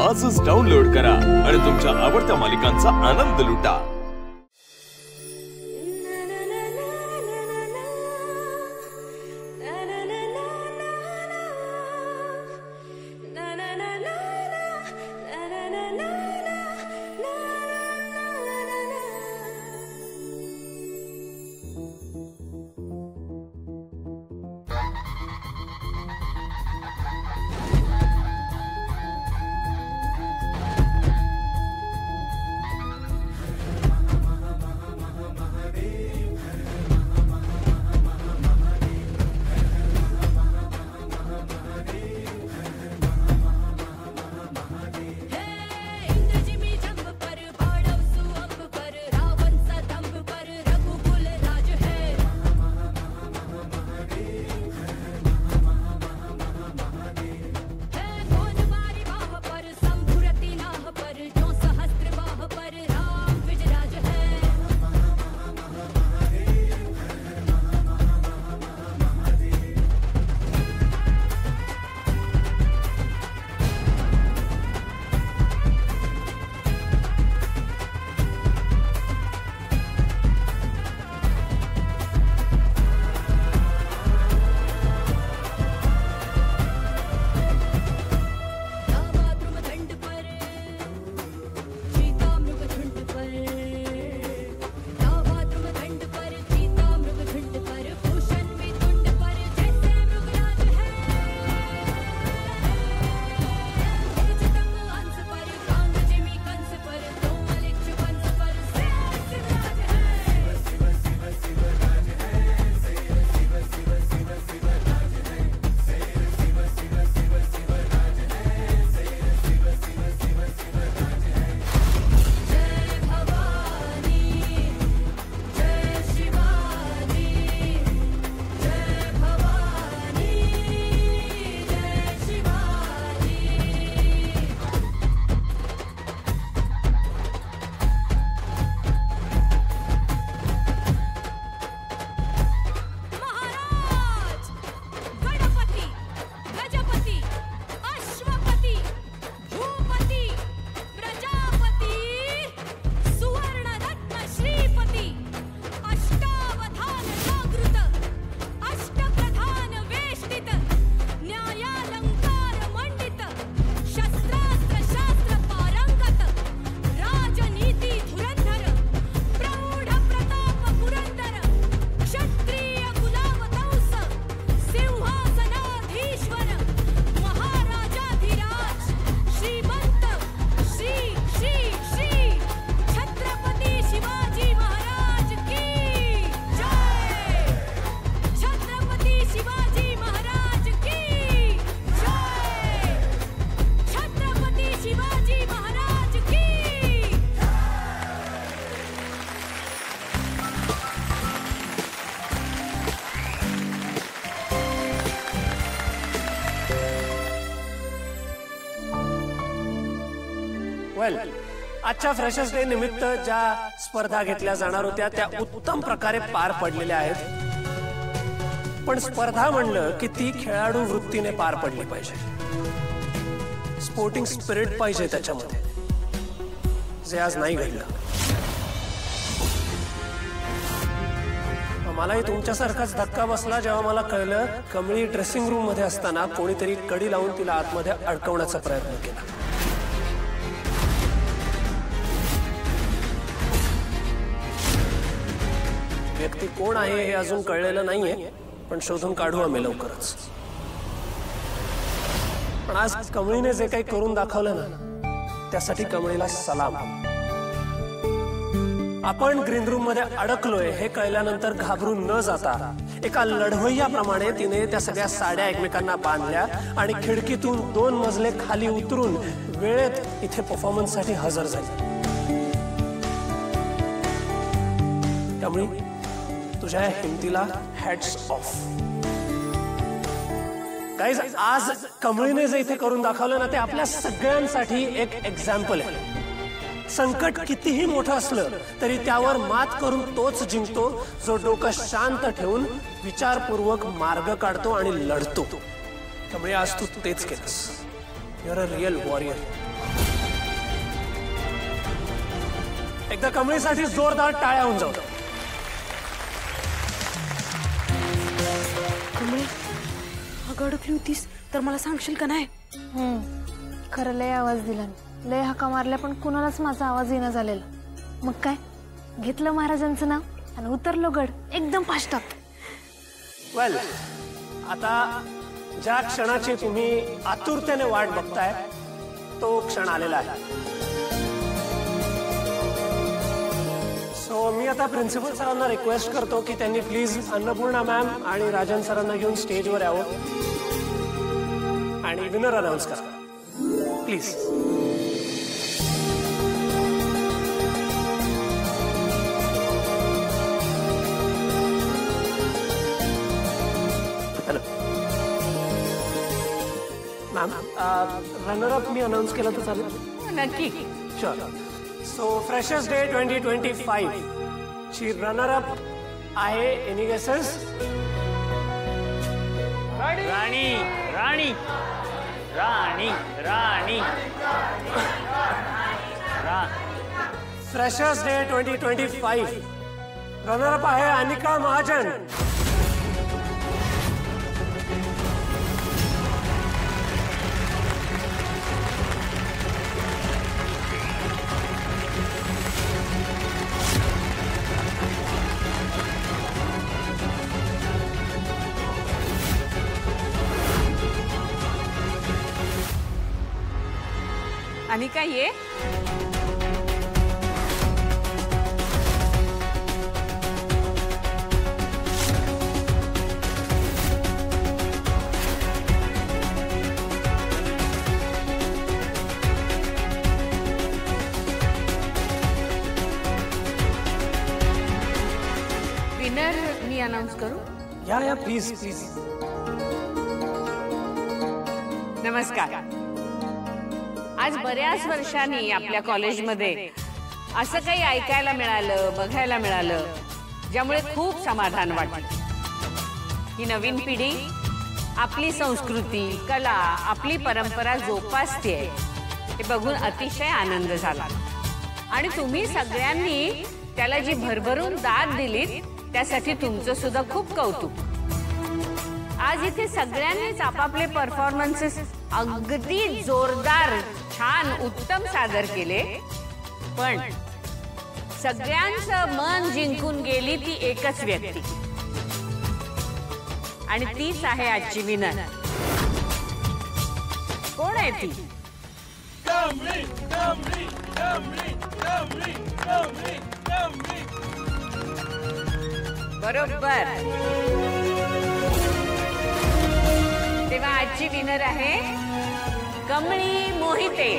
आजच डाउनलोड करा आणि तुमच्या आवडत्या मालिकांचा आनंद लुटा। आजच्या फ्रेशर्स डे निमित्त ज्या स्पर्धा घेतल्या जाणार होत्या त्या उत्तम प्रकारे पार पडलेल्या आहेत, पण स्पर्धा म्हणलं की ती खेळाडू वृत्तीने पार पडली पाहिजे। स्पोर्टिंग स्पिरिट पाहिजे त्याच्यामध्ये, जे आज नाही घडलं। मलाही तुमच्यासारखाच धक्का बसला जेव्हा मला कळलं कमळी ड्रेसिंग रूम मध्ये असताना कोणीतरी कडी लावून तिला आतमध्ये अडकवण्याचा प्रयत्न केला। व्यक्ती कोण आहे हे अजून कळलेलं नाहीये, पण शोधून काढू आम्ही लवकरच। पण आज कमळीने जे काही करून दाखवलं ना, त्यासाठी कमळीला सलाम। आपण ग्रीन रूम मध्ये अडकलोय हे कळल्यानंतर घाबरून न जाता एका लढवय्याप्रमाणे तिने त्या सगळ्या साड्या एकमेकांना बांधल्या आणि खिडकीतून 2 मजले खाली उतरून वेळेत इथे परफॉर्मन्स साठी हजर झाली। त्यामुळे तुझ्या हिमतीला हॅट्स ऑफ। गाइस, आज कमळीने जे इथे करून दाखवलं ना, ते आपल्या सगळ्यांसाठी एक एक्झाम्पल आहे। संकट कितीही मोठं असलं तरी त्यावर मात करून तोच जिंकतो जो डोकं शांत ठेवून विचारपूर्वक मार्ग काढतो आणि लढतो। त्यामुळे आज तू तेच केलंस। You are a real warrior. एकदा कमळीसाठी जोरदार टाळ्या होऊन जाऊ. कमळी अगं अडकली होतीस तर मला सांगशील का नाही? खरं लय आवाज दिला, लय हाका मारल्या, पण कुणालाच माझा आवाज येणं झालेला. मग काय घेतलं महाराजांचं नाव आणि उतरलो गड एकदम फास्ट. वेल, आता ज्या क्षणाची तुम्ही आतुरतेने वाट बघताय तो क्षण आलेला आहे. सो मी आता प्रिन्सिपल सरांना रिक्वेस्ट करतो की त्यांनी प्लीज अन्नपूर्णा मॅम आणि राजन सरांना घेऊन स्टेजवर यावं आणि विनर अनाउन्स करा please. Ma'am, runner-up me announce केलं तर चालेल? नक्की. शुअर. सो फ्रेशर्स डे 2025 ची रनरअप आहे, एनी गेसेस? राणी राणी राणी राणी फ्रेशर्स डे 2025 रनरअप आहे अनिका महाजन. अनिका ये. विनर मी अनाउन्स करू? या प्लीज प्लीज. नमस्कार. आज बऱ्याच वर्षांनी आपल्या कॉलेजमध्ये असं काही ऐकायला मिळालं, बघायला मिळालं, ज्यामुळे खूप समाधान वाटलं. ही नवीन पिढी आपली संस्कृती, कला, आपली परंपरा जोपासते हे बघून अतिशय आनंद झाला. आणि तुम्ही सगळ्यांनी त्याला जी भरभरून दाद दिलीत त्यासाठी तुमचं सुद्धा खूप कौतुक. आज इथे सगळ्यांनीच आपापले परफॉर्मन्सेस अगदी जोरदार, छान, उत्तम सादर केले. पण सगळ्यांचं मन जिंकून गेली ती एकच व्यक्ती आणि तीच आहे आजची विनर. कोण आहे ती? बरोबर. तेव्हा आजची विनर आहे कमळी मोहिते.